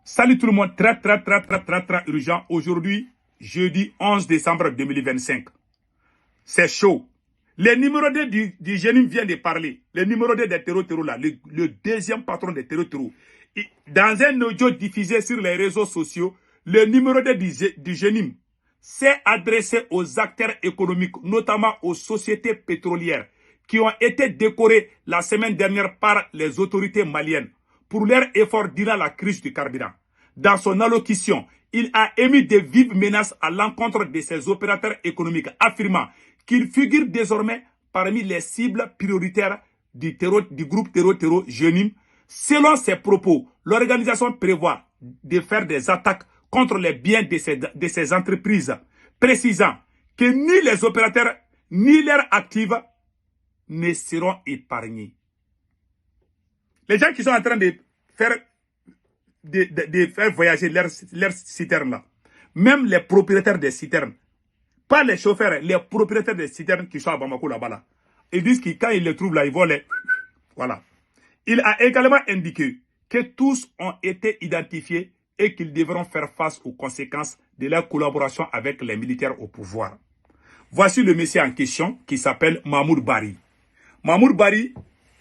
Salut tout le monde, très urgent. Aujourd'hui, jeudi 11 décembre 2025. C'est chaud. Les numéros 2 du génie vient de parler. Les numéros 2 des terreaux là, le deuxième patron des terreaux. Dans un audio diffusé sur les réseaux sociaux, le numéro 2 du génie s'est adressé aux acteurs économiques, notamment aux sociétés pétrolières, qui ont été décorées la semaine dernière par les autorités maliennes pour leur effort durant la crise du carburant. Dans son allocution, il a émis de vives menaces à l'encontre de ces opérateurs économiques, affirmant qu'ils figurent désormais parmi les cibles prioritaires du groupe terreau Jenim. Selon ses propos, l'organisation prévoit de faire des attaques contre les biens de ces entreprises, précisant que ni les opérateurs ni leurs actifs ne seront épargnés. Les gens qui sont en train de faire voyager leurs citernes là, même les propriétaires des citernes, pas les chauffeurs, les propriétaires des citernes qui sont à Bamako là-bas là, ils disent que quand ils les trouvent là, ils vont les... Voilà. Il a également indiqué que tous ont été identifiés et qu'ils devront faire face aux conséquences de leur collaboration avec les militaires au pouvoir. Voici le monsieur en question qui s'appelle Mahmoud Bari. Mahmoud Bari,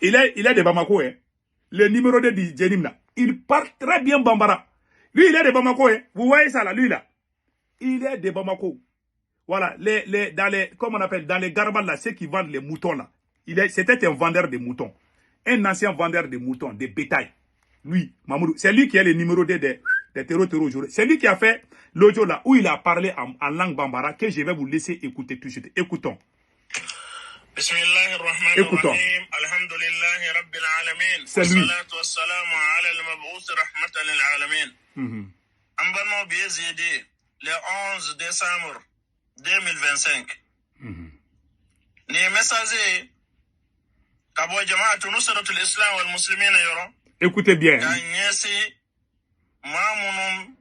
il est de Bamako, hein. Le numéro 2 du Jenim là. Il parle très bien Bambara. Lui, il est de Bamako, hein. Vous voyez ça là, lui là. Il est de Bamako. Voilà, comme on appelle, dans les garbales là, ceux qui vendent les moutons là. C'était un vendeur de moutons. Un ancien vendeur de moutons, de bétail. Lui, Mamoudou, c'est lui qui est le numéro 2 des terreaux aujourd'hui. C'est lui qui a fait l'audio là, où il a parlé en langue Bambara, que je vais vous laisser écouter tout de suite. Écoutons. Écoutons. C'est lui. Le 11 décembre 2025. Ni message kabo jama'atu nusratul islam wal muslimin yoro. Écoutez bien. Ganyesi mamunum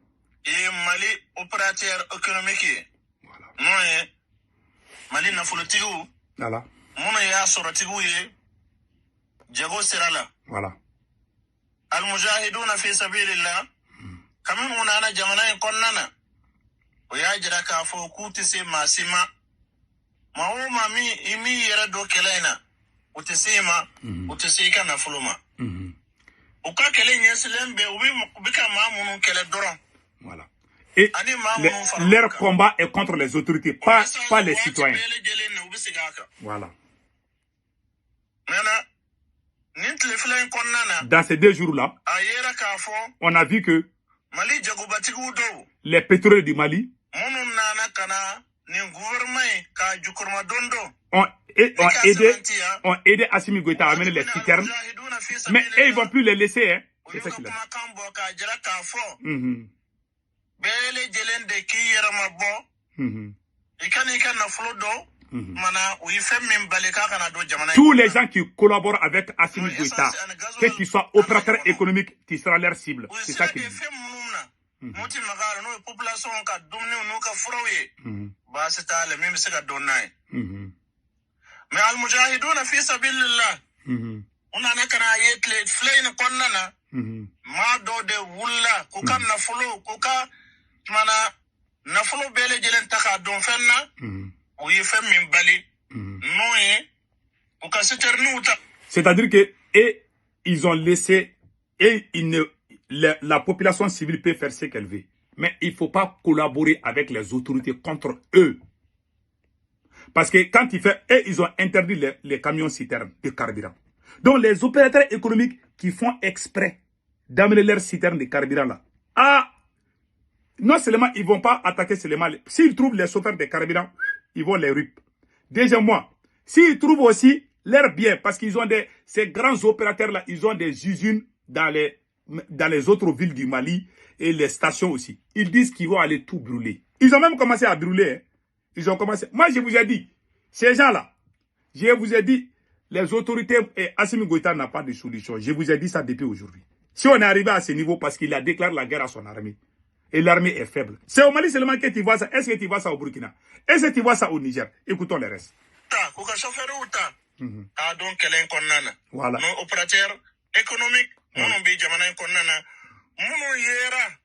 et Mali opérateur économique. Voilà. Non Mali na folitigu. Voilà. Mono ya sorotigu ye jago sirala. Voilà. Al mujahiduna fi sabilillah. Kamun unana jamana konnana. Oya jira ka fo kuti se masima mauma imi yera do kelaina utesema utesika na fuluma uka kelenya selembe ubika mamunu kele doron. Voilà. Et leur combat est contre les autorités, pas les citoyens. Voilà. Dans ces 2 jours-là, on a vu que les pétroliers du Mali ont aidé Assimi Goïta à amener les citernes. Mais eux, ils ne vont plus les laisser. Hein. C'est ça qu'il a Tous les gens qui collaborent avec Assimi Goïta, quels qu'ils soient opérateurs économiques, qui sera leur cible. C'est ça qu'il dit. Mais al-mujahiduna fi sabilillah. Unana kana yetle flein konnana. Ma do de wulla ko kan nafulo ko ka mana nafulo bele jelen taka don fenna. O yefem min bali. Noye ko ka seternuta. C'est-à-dire que ils ont laissé la population civile peut faire ce qu'elle veut. Mais il ne faut pas collaborer avec les autorités contre eux. Parce que quand ils ont interdit les camions citernes de carburant. Donc les opérateurs économiques qui font exprès d'amener leurs citernes de carburant là. Non seulement ils ne vont pas attaquer seulement. S'ils trouvent les chauffeurs de carburant, ils vont les rip. Deuxièmement, s'ils trouvent aussi leurs biens, parce qu'ils ont ces grands opérateurs là, ils ont des usines dans les autres villes du Mali et les stations aussi. Ils disent qu'ils vont aller tout brûler. Ils ont même commencé à brûler. Hein. Ils ont commencé. Moi, je vous ai dit, ces gens-là, je vous ai dit, les autorités et Assimi Goïta n'a pas de solution. Je vous ai dit ça depuis aujourd'hui. Si on est arrivé à ce niveau parce qu'il a déclaré la guerre à son armée, et l'armée est faible. C'est au Mali seulement que tu vois ça. Est-ce que tu vois ça au Burkina? Est-ce que tu vois ça au Niger? Écoutons le reste. Voilà. Opérateur économique, mon jamana konnana. Mono yera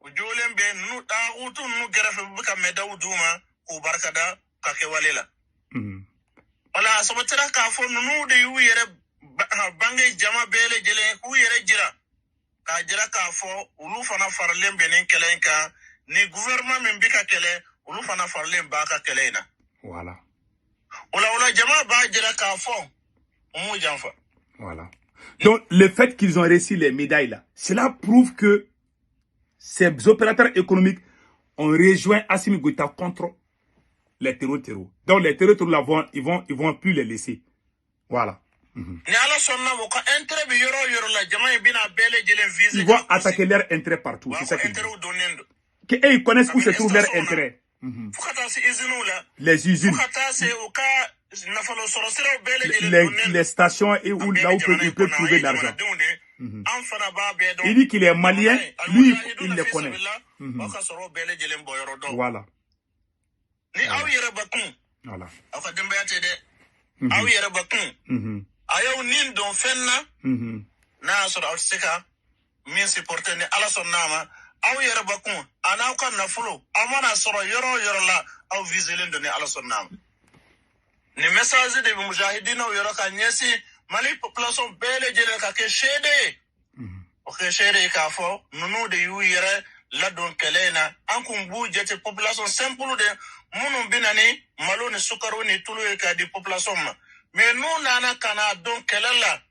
ujolen be nu da utu nu garafe buka medaw duma ko barkada ka ke walela wala sabatira ka fo nu de yu yere bangay jama bele jele ku yere jira ka jira ka fo ulu fana farlen benen kelenka ni gouvernement men bika kele ulu fana farlen ba ka kelena voilà wala jama ba jira ka fo mu janfa voilà. Donc le fait qu'ils ont réussi les médailles là, cela prouve que ces opérateurs économiques ont rejoint Assimi Goïta contre les terreaux. Donc les terreaux là ils vont plus les laisser. Voilà. Ils vont attaquer leur intérêt partout. C'est ça qu'ils disent. Et ils connaissent où se trouve leur intérêt. Les usines. Les stations et où, là où il peut trouver l'argent. Il dit qu'il est malien, lui, il le connaît. Voilà. Voilà. Ayaw nin don fenna na so da sika min supporter ni ala son nama aw yere bakun ana ko na fulo amana soro yoro la aw vigilant ni ala son nama ni message de mujahidin aw yoro ka nyesi mali population bele jele ka ke shede o ke shede ka fo nunu de yu yere la don kelena an kum bu jete population simple de munum binani malo ni sukaro ni tulu ka di population ma mais nous nana kana don kelela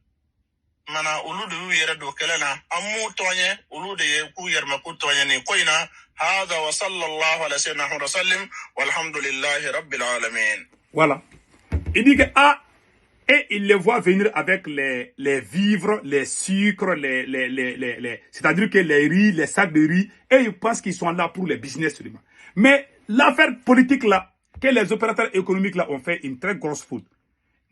mana ulu de yere do kelela amu tonye ulu de ku yerma ku tonye ni koina hada wa sallallahu ala sayyidina Muhammad sallim walhamdulillahi rabbil alamin. Voilà. Il dit que et il les voit venir avec les vivres, les sucres, c'est-à-dire que les riz, les sacs de riz, et ils pensent qu'ils sont là pour les business seulement. Mais l'affaire politique là, que les opérateurs économiques là ont fait une très grosse faute.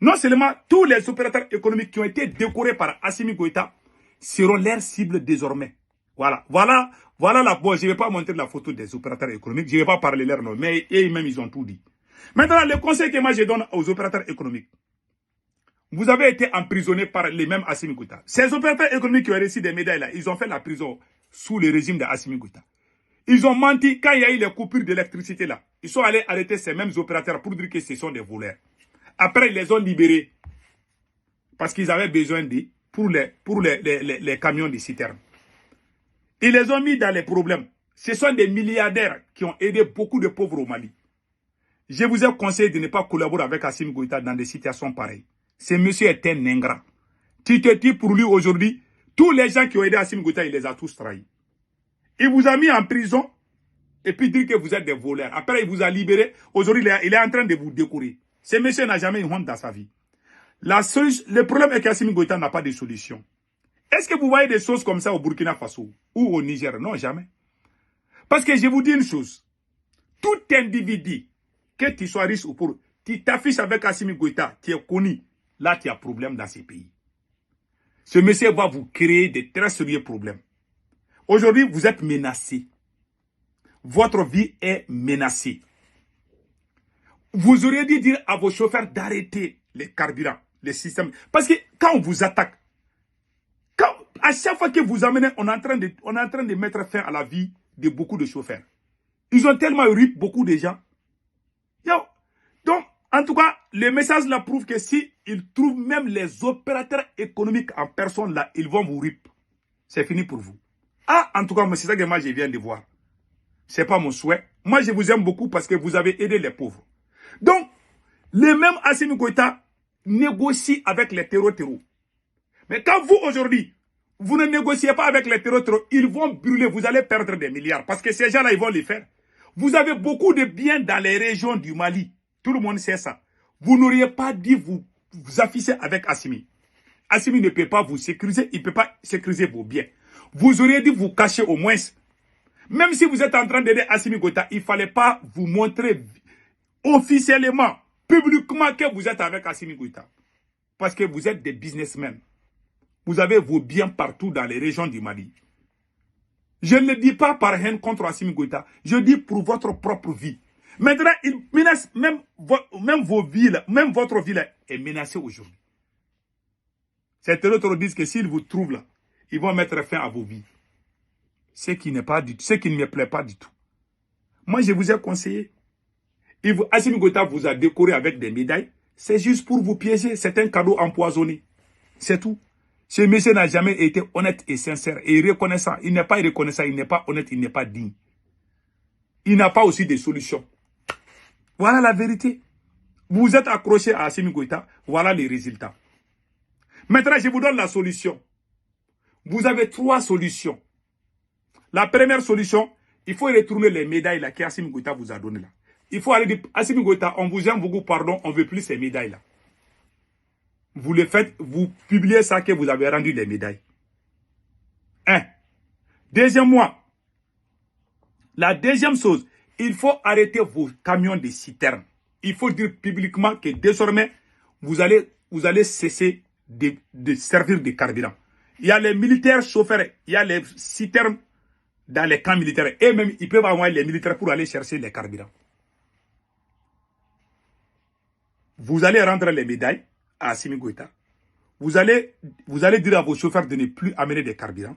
Non seulement tous les opérateurs économiques qui ont été décorés par Assimi Goïta seront leurs cibles désormais. Voilà la bon, je ne vais pas montrer la photo des opérateurs économiques, je ne vais pas parler leur nom, mais eux-mêmes ils ont tout dit. Maintenant, le conseil que moi je donne aux opérateurs économiques, vous avez été emprisonnés par les mêmes Assimi Goïta. Ces opérateurs économiques qui ont reçu des médailles là, ils ont fait la prison sous le régime de Assimi Goïta. Ils ont menti quand il y a eu les coupures d'électricité là. Ils sont allés arrêter ces mêmes opérateurs pour dire que ce sont des voleurs. Après, ils les ont libérés parce qu'ils avaient besoin d'eux pour les camions de citernes. Ils les ont mis dans les problèmes. Ce sont des milliardaires qui ont aidé beaucoup de pauvres au Mali. Je vous ai conseillé de ne pas collaborer avec Assimi Goïta dans des situations pareilles. Ce monsieur est un ingrat. Tu te dis pour lui aujourd'hui, tous les gens qui ont aidé Assimi Goïta, il les a tous trahis. Il vous a mis en prison et puis dit que vous êtes des voleurs. Après, il vous a libéré. Aujourd'hui, il est en train de vous décorer. Ce monsieur n'a jamais une honte dans sa vie. Le problème est qu'Assimi Goïta n'a pas de solution. Est-ce que vous voyez des choses comme ça au Burkina Faso ou au Niger? Non, jamais. Parce que je vous dis une chose. Tout individu, que tu sois riche ou pauvre, tu t'affiches avec Assimi Goïta, tu es connu, là tu as problème dans ces pays. Ce monsieur va vous créer de très sérieux problèmes. Aujourd'hui, vous êtes menacés. Votre vie est menacée. Vous auriez dû dire à vos chauffeurs d'arrêter les carburants, les systèmes. Parce que quand on vous attaque, à chaque fois que vous amenez, on est en train de mettre fin à la vie de beaucoup de chauffeurs. Ils ont tellement rip beaucoup de gens. Donc, en tout cas, le message là prouve que si ils trouvent même les opérateurs économiques en personne là, ils vont vous rip. C'est fini pour vous. En tout cas, c'est ça que moi je viens de voir. C'est pas mon souhait. Moi, je vous aime beaucoup parce que vous avez aidé les pauvres. Donc, le même Assimi Goïta négocie avec les terreaux. Mais quand vous, aujourd'hui, vous ne négociez pas avec les terreaux, ils vont brûler, vous allez perdre des milliards. Parce que ces gens-là, ils vont les faire. Vous avez beaucoup de biens dans les régions du Mali. Tout le monde sait ça. Vous n'auriez pas dit vous afficher avec Assimi. Assimi ne peut pas vous sécuriser, il ne peut pas sécuriser vos biens. Vous auriez dû vous cacher au moins. Même si vous êtes en train d'aider Assimi Goïta, il ne fallait pas vous montrer officiellement, publiquement que vous êtes avec Assimi Goïta. Parce que vous êtes des businessmen. Vous avez vos biens partout dans les régions du Mali. Je ne le dis pas par haine contre Assimi Goïta. Je dis pour votre propre vie. Maintenant, il menace même vos villes, même votre ville est menacée aujourd'hui. Ces terroristes disent que s'ils vous trouvent là, ils vont mettre fin à vos vies. ce qui ne me plaît pas du tout. Moi, je vous ai conseillé. Assimi Goïta vous a décoré avec des médailles. C'est juste pour vous piéger. C'est un cadeau empoisonné. C'est tout. Ce monsieur n'a jamais été honnête et sincère et reconnaissant. Il n'est pas reconnaissant, il n'est pas honnête, il n'est pas digne. Il n'a pas aussi de solutions. Voilà la vérité. Vous êtes accroché à Assimi Goïta. Voilà les résultats. Maintenant, je vous donne la solution. Vous avez 3 solutions. La première solution, il faut retourner les médailles là qu'Assimi Goïta vous a données là. Il faut aller dire, Assimi Goïta, on vous aime beaucoup, pardon, on ne veut plus ces médailles là. Vous le faites, vous publiez ça que vous avez rendu les médailles. 1. Deuxièmement, la deuxième chose, il faut arrêter vos camions de citernes. Il faut dire publiquement que désormais, vous allez cesser de servir de carburant. Il y a les militaires chauffeurs, il y a les citernes dans les camps militaires. Et même, ils peuvent envoyer les militaires pour aller chercher les carburants. Vous allez rendre les médailles à Assimi Goïta. Vous allez dire à vos chauffeurs de ne plus amener des carburants.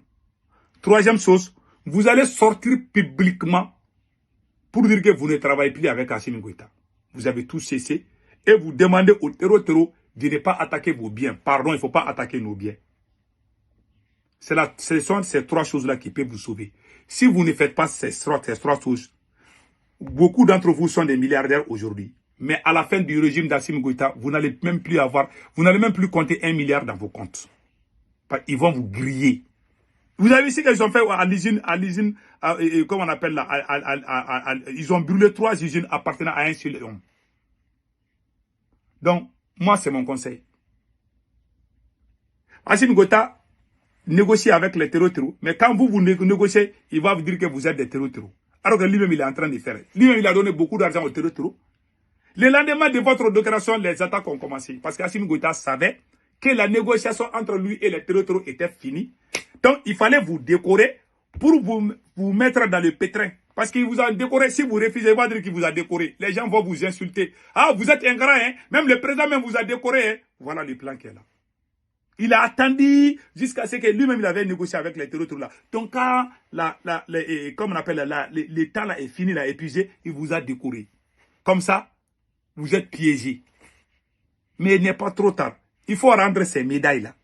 Troisième chose, vous allez sortir publiquement pour dire que vous ne travaillez plus avec Assimi Goïta. Vous avez tout cessé et vous demandez au terreau de ne pas attaquer vos biens. Pardon, il ne faut pas attaquer nos biens. Ce sont ces 3 choses-là qui peuvent vous sauver. Si vous ne faites pas ces trois choses, beaucoup d'entre vous sont des milliardaires aujourd'hui. Mais à la fin du régime d'Assimi Goïta, vous n'allez même plus compter 1 milliard dans vos comptes. Ils vont vous griller. Vous avez vu ce qu'ils ont fait à l'usine, comment on appelle là, ils ont brûlé 3 usines appartenant à un seul homme. Donc, moi, c'est mon conseil. Assimi Goïta négocie avec les terreaux, mais quand vous négociez, il va vous dire que vous êtes des terreaux. Alors que lui-même, il est en train de faire. Lui-même, il a donné beaucoup d'argent aux terreaux. Le lendemain de votre déclaration, les attaques ont commencé. Parce qu'Assimi Goïta savait que la négociation entre lui et les terreaux était finie. Donc, il fallait vous décorer pour vous mettre dans le pétrin. Parce qu'il vous a décoré. Si vous refusez, il va dire qu'il vous a décoré. Les gens vont vous insulter. Ah, vous êtes ingrat, hein? Même le président même vous a décoré, hein? Voilà le plan qui est là. Il a attendu jusqu'à ce que lui-même il avait négocié avec les terreaux là. Donc, quand comme on appelle le temps là est fini, là, épuisé, il vous a décoré. Comme ça, vous êtes piégé. Mais il n'est pas trop tard. Il faut rendre ces médailles-là.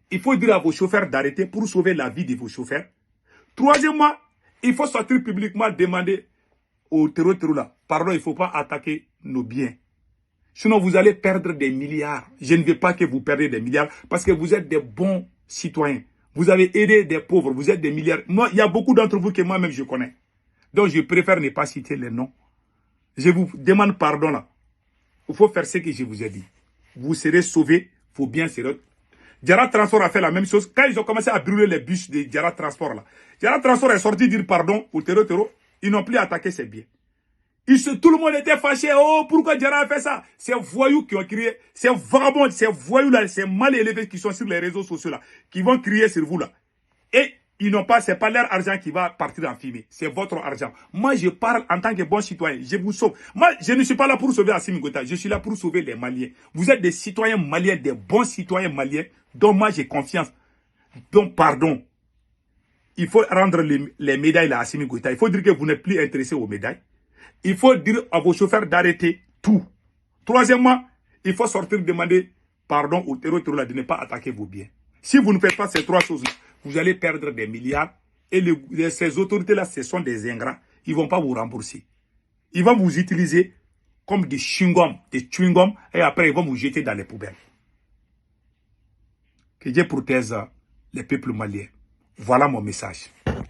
Il faut dire à vos chauffeurs d'arrêter pour sauver la vie de vos chauffeurs. Troisièmement, il faut sortir publiquement demander aux terreaux là. Pardon, il ne faut pas attaquer nos biens. Sinon, vous allez perdre des milliards. Je ne veux pas que vous perdiez des milliards parce que vous êtes des bons citoyens. Vous avez aidé des pauvres. Vous êtes des milliards. Moi, il y a beaucoup d'entre vous que moi-même je connais. Donc, je préfère ne pas citer les noms. Je vous demande pardon là. Il faut faire ce que je vous ai dit. Vous serez sauvés. Il faut bien serez. Jara Transport a fait la même chose. Quand ils ont commencé à brûler les bus de Jara Transport là. Jara Transport est sorti dire pardon aux terreaux. Ils n'ont plus attaqué ses biens. Tout le monde était fâché. Oh, pourquoi Jara a fait ça? Ces voyous qui ont crié. Ces vagabonds, ces voyous là, ces mal élevés qui sont sur les réseaux sociaux là. Qui vont crier sur vous là. Et ils n'ont pas, c'est pas leur argent qui va partir en fumée. C'est votre argent. Moi, je parle en tant que bon citoyen. Je vous sauve. Moi, je ne suis pas là pour sauver Assimi Goïta. Je suis là pour sauver les Maliens. Vous êtes des citoyens maliens, des bons citoyens maliens, dont moi j'ai confiance. Donc, pardon. Il faut rendre les médailles à Assimi Goïta. Il faut dire que vous n'êtes plus intéressé aux médailles. Il faut dire à vos chauffeurs d'arrêter tout. Troisièmement, il faut sortir demander pardon aux terreaux de ne pas attaquer vos biens. Si vous ne faites pas ces 3 choses-là, vous allez perdre des milliards. Et ces autorités-là, ce sont des ingrats. Ils ne vont pas vous rembourser. Ils vont vous utiliser comme des chewing-gums, et après ils vont vous jeter dans les poubelles. Que Dieu protège les peuples maliens. Voilà mon message.